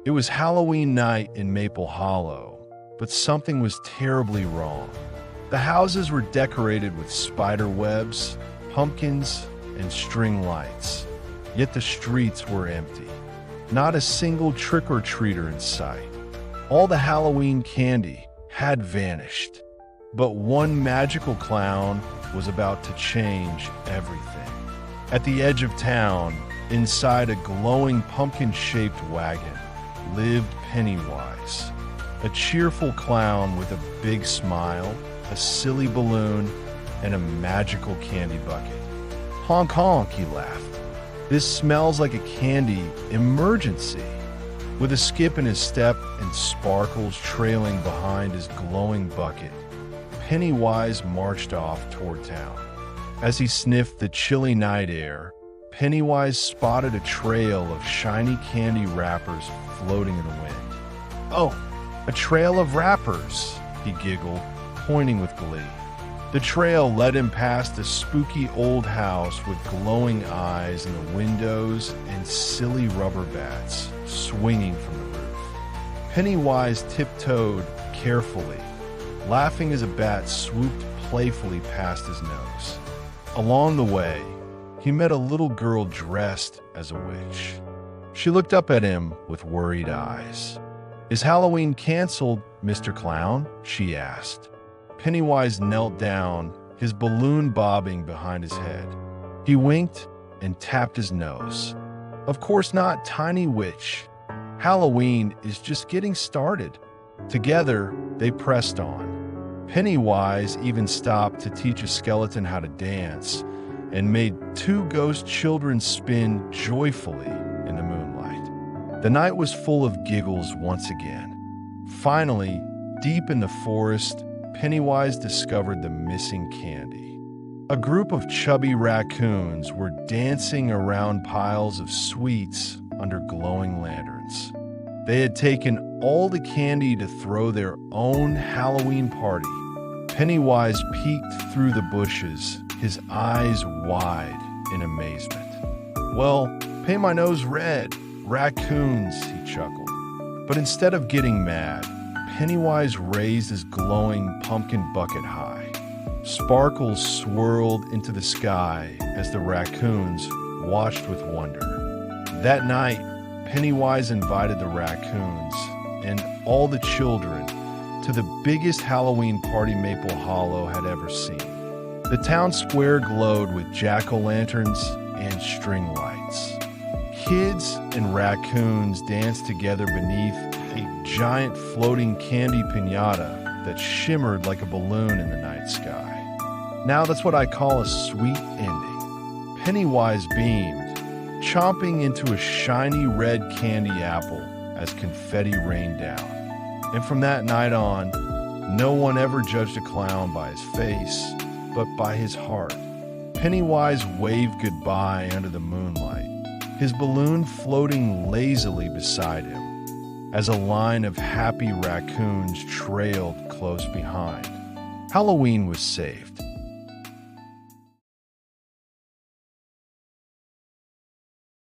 It was Halloween night in Maple Hollow, but something was terribly wrong. The houses were decorated with spider webs, pumpkins, and string lights, yet the streets were empty. Not a single trick-or-treater in sight. All the Halloween candy had vanished, but one magical clown was about to change everything. At the edge of town, inside a glowing pumpkin-shaped wagon, lived Pennywise, a cheerful clown with a big smile, a silly balloon, and a magical candy bucket. Honk honk, he laughed. This smells like a candy emergency. With a skip in his step and sparkles trailing behind his glowing bucket, Pennywise marched off toward town. As he sniffed the chilly night air, Pennywise spotted a trail of shiny candy wrappers floating in the wind. "Oh, a trail of wrappers," he giggled, pointing with glee. The trail led him past a spooky old house with glowing eyes in the windows and silly rubber bats swinging from the roof. Pennywise tiptoed carefully, laughing as a bat swooped playfully past his nose. Along the way, he met a little girl dressed as a witch. She looked up at him with worried eyes. "Is Halloween canceled, Mr. Clown?" she asked. Pennywise knelt down, his balloon bobbing behind his head. He winked and tapped his nose. "Of course not, tiny witch. Halloween is just getting started." Together, they pressed on. Pennywise even stopped to teach a skeleton how to dance and made two ghost children spin joyfully in the moonlight. The night was full of giggles once again. Finally, deep in the forest, Pennywise discovered the missing candy. A group of chubby raccoons were dancing around piles of sweets under glowing lanterns. They had taken all the candy to throw their own Halloween party. Pennywise peeked through the bushes, his eyes wide in amazement. "Well, paint my nose red, raccoons," he chuckled. But instead of getting mad, Pennywise raised his glowing pumpkin bucket high. Sparkles swirled into the sky as the raccoons watched with wonder. That night, Pennywise invited the raccoons and all the children to the biggest Halloween party Maple Hollow had ever seen. The town square glowed with jack-o'-lanterns and string lights. Kids and raccoons danced together beneath a giant floating candy piñata that shimmered like a balloon in the night sky. Now that's what I call a sweet ending. Pennywise beamed, chomping into a shiny red candy apple as confetti rained down. And from that night on, no one ever judged a clown by his face, but by his heart. Pennywise waved goodbye under the moonlight, his balloon floating lazily beside him, as a line of happy raccoons trailed close behind. Halloween was saved.